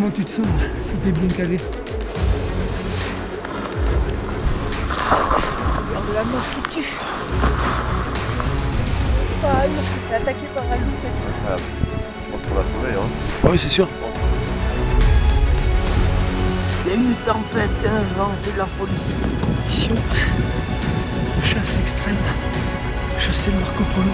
Comment tu te sens là, si t'es bien calé? Regarde la mort qui tue. Ah, il s'est fait attaquer par un loup. Ah, je pense qu'on l'a sauvé, hein. Ah oui, c'est sûr. Il y a une tempête, un vent, c'est de la folie. Mission. Chasse extrême. Chasser le Marco Polo.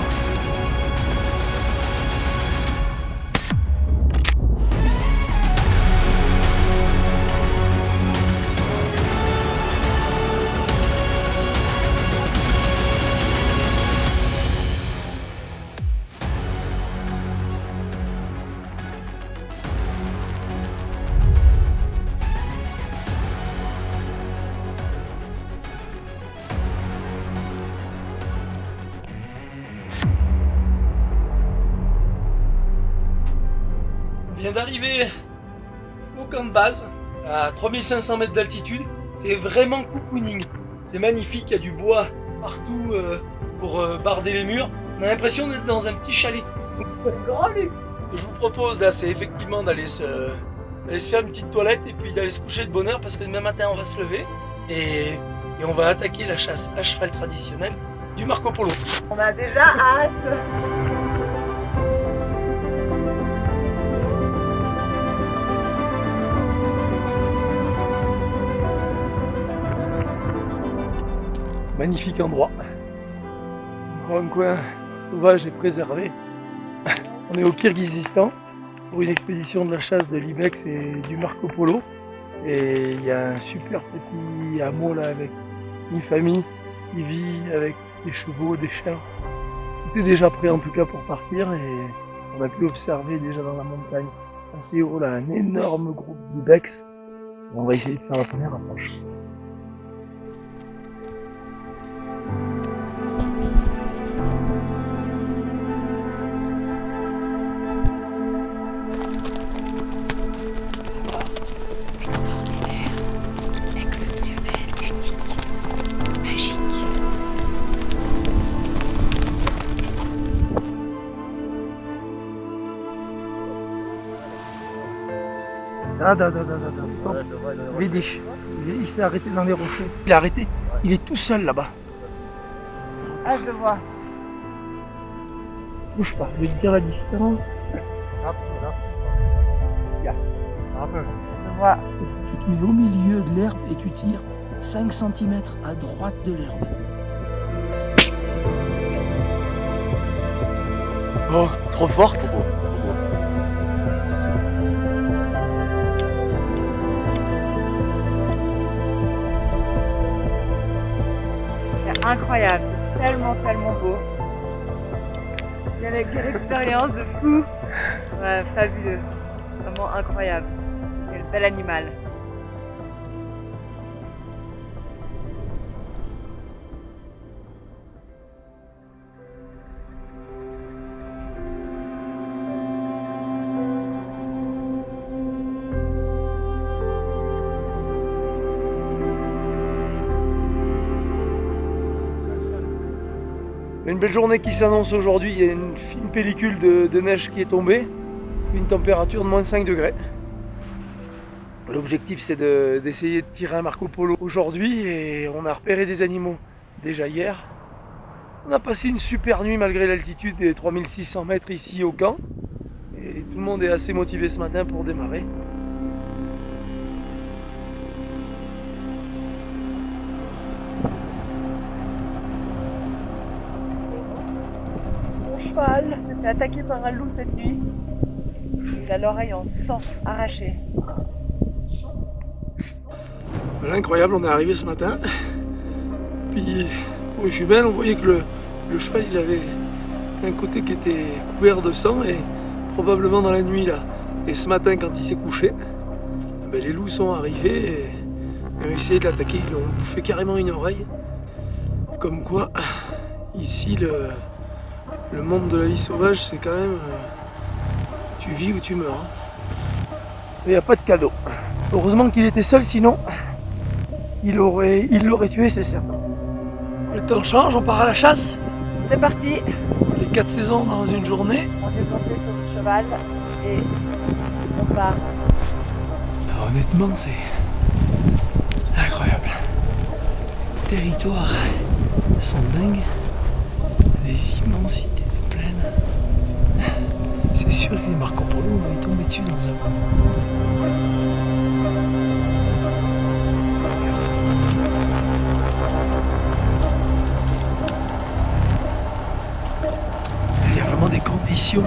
On vient d'arriver au camp de base, à 3500 mètres d'altitude. C'est vraiment cocooning. C'est magnifique, il y a du bois partout pour barder les murs. On a l'impression d'être dans un petit chalet. Ce que je vous propose là, c'est effectivement d'aller se faire une petite toilette et puis d'aller se coucher de bonne heure parce que demain matin on va se lever et on va attaquer la chasse à cheval traditionnelle du Marco Polo. On a déjà hâte. Magnifique endroit. Un coin sauvage et préservé. On est au Kirghizistan pour une expédition de la chasse de l'Ibex et du Marco Polo. Et il y a un super petit hameau là avec une famille qui vit avec des chevaux, des chiens. Tout est déjà prêt en tout cas pour partir et on a pu observer déjà dans la montagne assez haut là un énorme groupe d'Ibex. On va essayer de faire la première approche. Stop. Vidish. Il s'est arrêté dans les rochers. Il est arrêté. Il est tout seul là-bas. Ah, je vois. Bouge pas, je vais te dire la distance. Je vois. Tu te mets au milieu de l'herbe et tu tires 5 cm à droite de l'herbe. Oh, trop forte. C'est incroyable. Tellement beau. Avec une expérience de fou. Ouais, fabuleux. Vraiment incroyable. Quel bel animal. Une belle journée qui s'annonce aujourd'hui, il y a une fine pellicule de neige qui est tombée, une température de moins 5 degrés. L'objectif c'est d'essayer de tirer un Marco Polo aujourd'hui et on a repéré des animaux déjà hier. On a passé une super nuit malgré l'altitude des 3600 mètres ici au camp et tout le monde est assez motivé ce matin pour démarrer. Cheval s'est fait attaquer par un loup cette nuit. Il a l'oreille en sang arrachée. Voilà, incroyable, on est arrivé ce matin. Puis aux jumelles, on voyait que le cheval il avait un côté qui était couvert de sang et probablement dans la nuit là. Et ce matin quand il s'est couché, ben, les loups sont arrivés et ont essayé de l'attaquer, ils lui ont bouffé carrément une oreille. Comme quoi, ici le monde de la vie sauvage c'est quand même tu vis ou tu meurs. Il n'y a pas de cadeau. Heureusement qu'il était seul, sinon il l'aurait tué, c'est certain. Le temps change, on part à la chasse. C'est parti. Les 4 saisons dans une journée. On est monté sur le cheval et on part. Honnêtement, c'est incroyable. Les territoires sont dingues, des immensités de plaines. C'est sûr que les Marco Polo vont y tomber dessus dans un moment. Il y a vraiment des conditions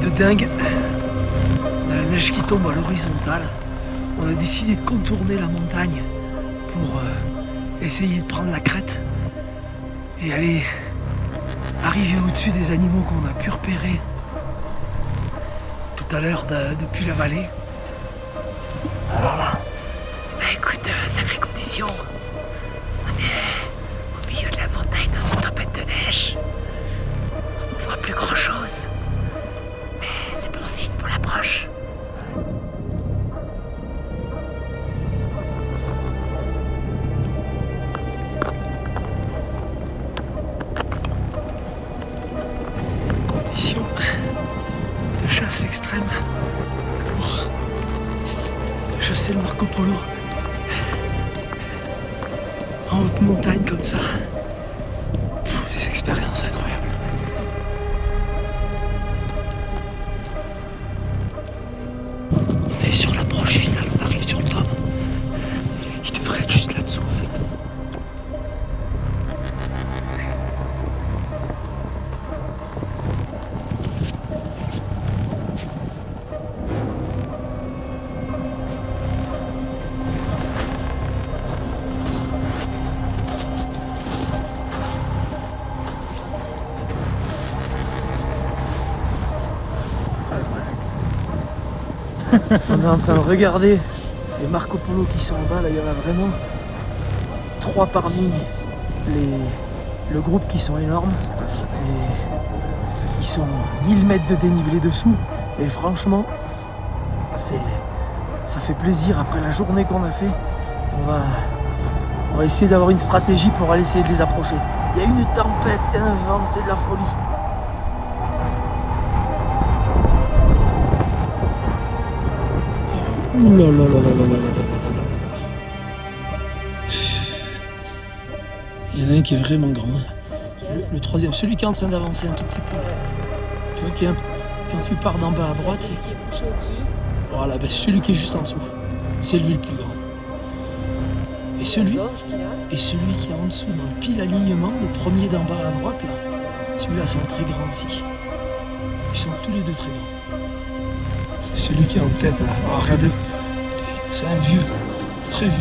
de dingue. On a la neige qui tombe à l'horizontale. On a décidé de contourner la montagne pour essayer de prendre la crête et aller arriver au-dessus des animaux qu'on a pu repérer tout à l'heure depuis la vallée. Alors là, Bah écoute, sacrée condition. On est au milieu de la montagne dans une tempête de neige. On voit plus grand chose. Mais c'est bon signe pour l'approche. conditions de chasse extrême pour chasser le Marco Polo en haute montagne comme ça. Des expériences incroyables. On est sur l'approche finale, on arrive sur le top. Il devrait être juste là-dessous. On est en train de regarder les Marco Polo qui sont en bas. Là, il y en a vraiment 3 parmi le groupe qui sont énormes. Et ils sont 1000 mètres de dénivelé dessous. Et franchement, ça fait plaisir. Après la journée qu'on a fait, on va essayer d'avoir une stratégie pour aller essayer de les approcher. Il y a une tempête, un vent, c'est de la folie. Ouh là là là là là là là là là là. Il y en a un qui est vraiment grand. Le troisième, celui qui est en train d'avancer un tout petit peu. Tu vois, quand tu pars d'en bas à droite, c'est. Voilà, ben celui qui est juste en dessous. C'est lui le plus grand. Et celui qui est en dessous, dans le pile alignement, le premier d'en bas à droite, là, celui-là c'est un très grand aussi. Ils sont tous les deux très grands. C'est celui qui est en tête là. Oh, regarde-le. C'est un vieux, très vieux.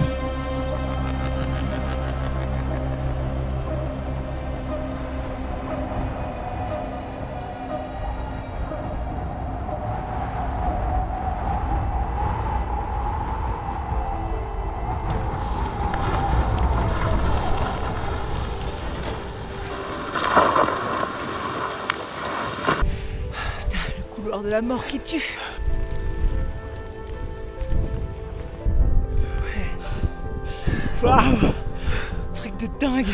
Le couloir de la mort qui tue. Waouh! Truc de dingue!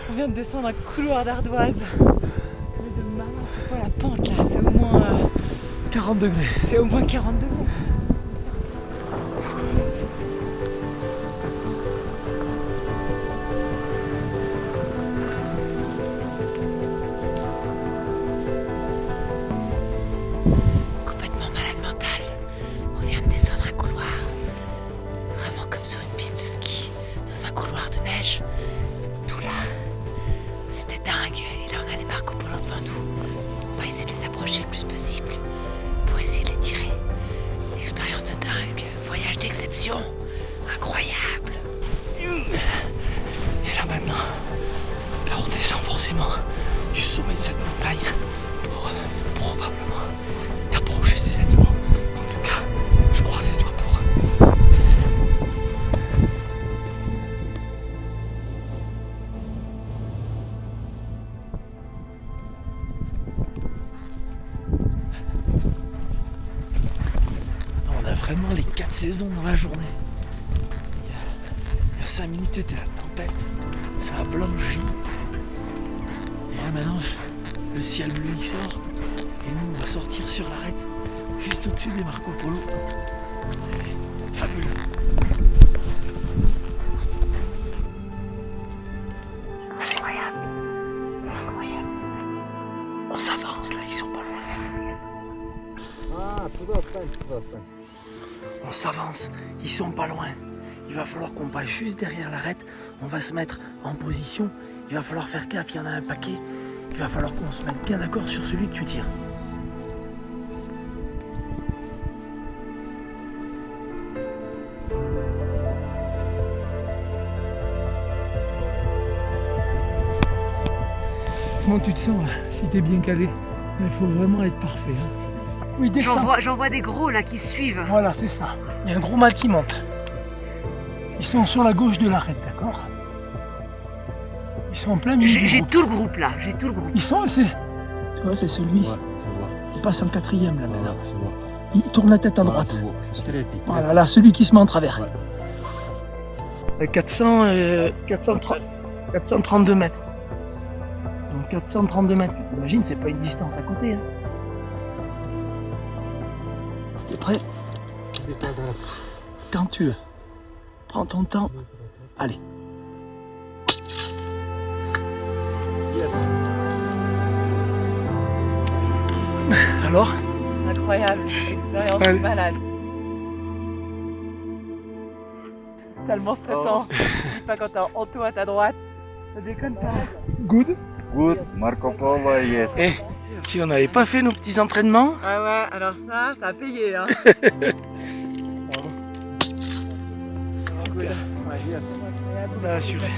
On vient de descendre un couloir d'ardoise. Mais de malin, c'est quoi la pente là? C'est au moins 40 degrés. C'est au moins 40 degrés. Complètement malade mental. On vient de descendre un couloir. Vraiment comme sur une piste de ski. Dans un couloir de neige. Tout là. C'était dingue. Et là on a les Marco Polo devant nous. On va essayer de les approcher le plus possible. Pour essayer de les tirer. Expérience de dingue. Voyage d'exception. Incroyable. Et là maintenant, là on descend forcément du sommet de cette montagne pour probablement t'approcher ces animaux. En tout cas, je croise les doigts pour. On a vraiment les 4 saisons dans la journée. Il y a 5 minutes, c'était la tempête. Ça a blanchi. Et là maintenant, le ciel bleu il sort. Et nous, on va sortir sur l'arête, juste au-dessus des Marco Polo. C'est fabuleux. On s'avance là, ils sont pas loin. On s'avance, ils sont pas loin. Il va falloir qu'on passe juste derrière l'arête. On va se mettre en position. Il va falloir faire gaffe, il y en a un paquet. Il va falloir qu'on se mette bien d'accord sur celui que tu tires. Comment tu te sens là, si t'es bien calé? Il faut vraiment être parfait. Hein. Oui, descends. J'en vois des gros là qui suivent. Voilà, c'est ça. Il y a un gros mâle qui monte. Ils sont sur la gauche de l'arête, d'accord? Ils sont en plein milieu. J'ai tout le groupe là, j'ai tout le groupe. Ils sont, c'est... Tu vois, c'est celui. Ouais, je vois. Il passe en quatrième là maintenant. Je vois. Il tourne la tête à droite. Je vois. Voilà, là, celui qui se met en travers. Ouais. 432 mètres. Donc 432 mètres. T'imagines, c'est pas une distance à côté. Hein. T'es prêt? Quand tu veux. Prends ton temps. Allez. Alors? Incroyable, expérience Ouais. de malade. Tellement stressant. Je sais pas quand t'as Anto à ta droite, ça déconne pas. Good. Good, Marco Polo, yes. Eh, si on n'avait pas fait nos petits entraînements, Ah ouais, alors ça a payé hein. on a assuré.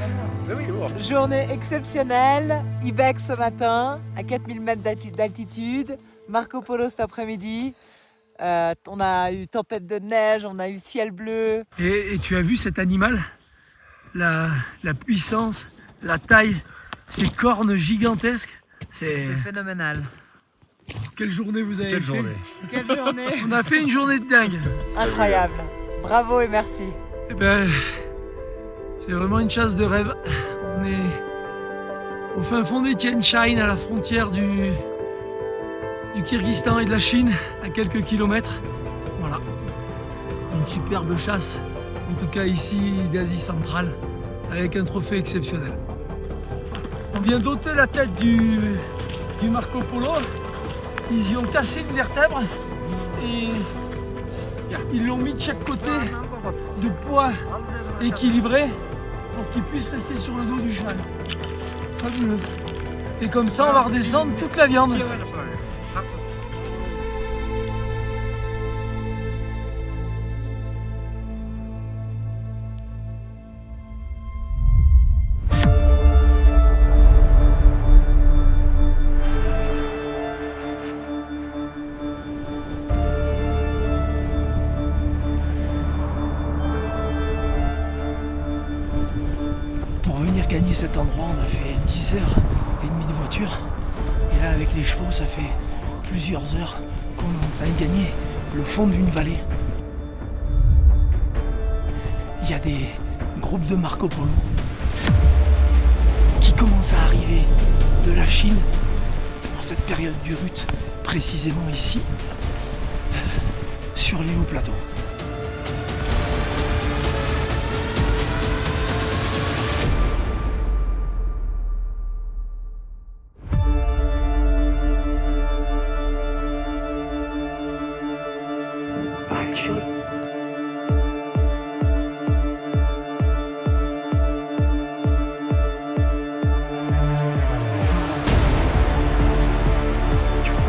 Journée exceptionnelle, Ibex ce matin, à 4000 mètres d'altitude, Marco Polo cet après-midi. On a eu tempête de neige, on a eu ciel bleu. Et tu as vu cet animal? La puissance, la taille, ses cornes gigantesques. C'est phénoménal. Quelle journée vous avez fait? Quelle journée. On a fait une journée de dingue. Incroyable. Bravo et merci. Eh ben, c'est vraiment une chasse de rêve. On est au fin fond des Tien Shan, à la frontière du Kyrgyzstan et de la Chine, à quelques kilomètres. Voilà. Une superbe chasse, en tout cas ici d'Asie centrale, avec un trophée exceptionnel. On vient d'ôter la tête du Marco Polo. Ils y ont cassé une vertèbre et ils l'ont mis de chaque côté de poids équilibré pour qu'il puisse rester sur le dos du cheval. Fabuleux. Et comme ça, on va redescendre toute la viande. Pour venir gagner cet endroit, on a fait 10h30 de voiture. Et là, avec les chevaux, ça fait plusieurs heures qu'on est en train de gagner le fond d'une vallée. Il y a des groupes de Marco Polo qui commencent à arriver de la Chine pour cette période du rut, précisément ici, sur les hauts plateaux.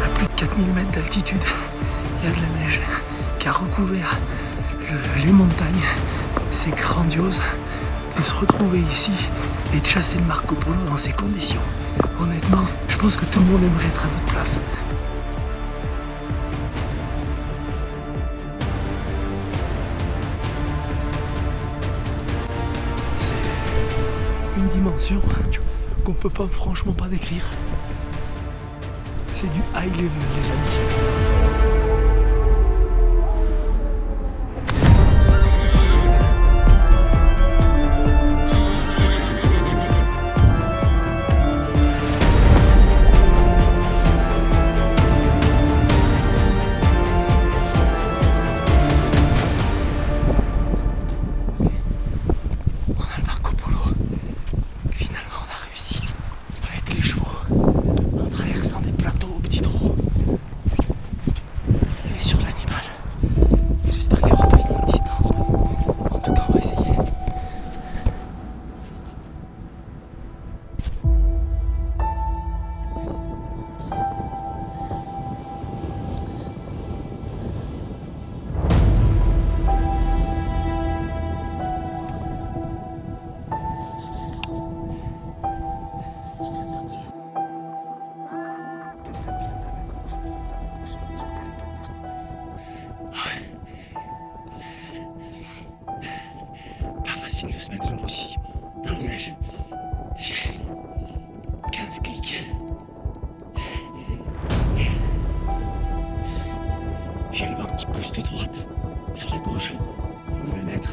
À plus de 4000 mètres d'altitude, il y a de la neige qui a recouvert les montagnes. C'est grandiose de se retrouver ici et de chasser le Marco Polo dans ces conditions. Honnêtement, je pense que tout le monde aimerait être à notre place. C'est une dimension qu'on peut pas franchement pas décrire. C'est du high level, les amis. facile de se mettre en position dans la neige. 15 clics. J'ai le vent qui pousse de droite vers la gauche. On va le mettre.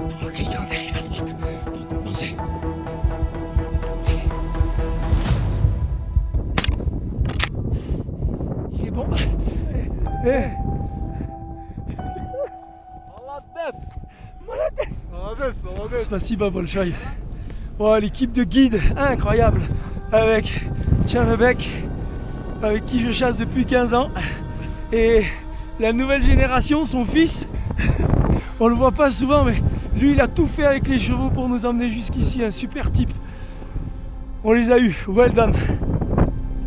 3 clics en arrive à droite pour compenser. Il est bon. Spasiba Bolshoi. Oh, l'équipe de guides incroyable avec Tchanabek, avec qui je chasse depuis 15 ans. Et la nouvelle génération, son fils, on le voit pas souvent, mais lui il a tout fait avec les chevaux pour nous emmener jusqu'ici, un super type. On les a eus, well done.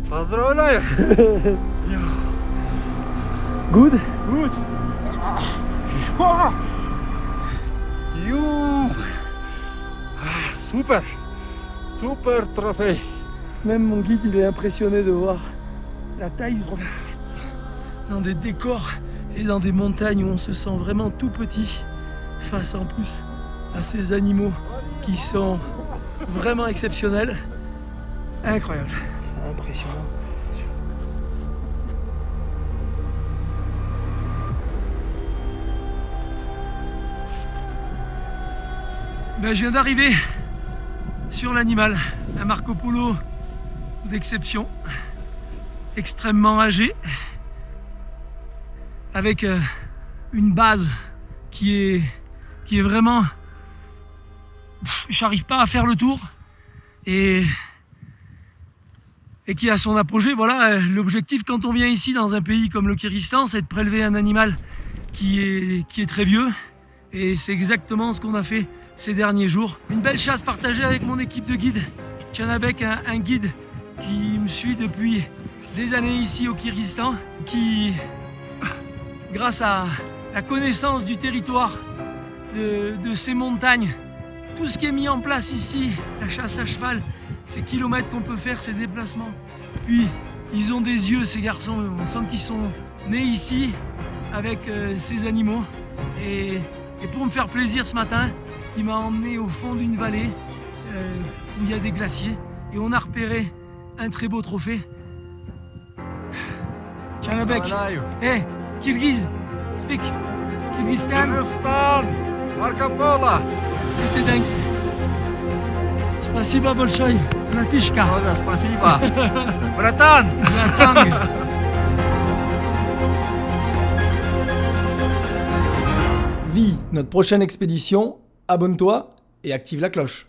Поздравляю! Good? Good! Super! Super trophée! Même mon guide il est impressionné de voir la taille du trophée. Dans des décors et dans des montagnes où on se sent vraiment tout petit face en plus à ces animaux qui sont vraiment exceptionnels. Incroyable. C'est impressionnant. Ben, je viens d'arriver sur l'animal, un Marco Polo d'exception, extrêmement âgé, avec une base qui est vraiment... J'arrive pas à faire le tour et qui a son apogée. Voilà, l'objectif quand on vient ici dans un pays comme le Kyrgyzstan, c'est de prélever un animal qui est très vieux, et c'est exactement ce qu'on a fait ces derniers jours. Une belle chasse partagée avec mon équipe de guides. Tchanabek, un guide qui me suit depuis des années ici au Kyrgyzstan, qui, grâce à la connaissance du territoire, de ces montagnes, tout ce qui est mis en place ici, la chasse à cheval, ces kilomètres qu'on peut faire, ces déplacements. Puis, ils ont des yeux, ces garçons, on sent qu'ils sont nés ici avec ces animaux. Et pour me faire plaisir ce matin, il m'a emmené au fond d'une vallée où il y a des glaciers et on a repéré un très beau trophée. Tchanabek, hey, Kyrgyz, speak, Kyrgyzstan. Kyrgyzstan! Marco Polo! C'était dingue. Spasiba Bolshoi, Latishka. Спасибо! Братан! La tangue. Vis notre prochaine expédition, abonne-toi et active la cloche.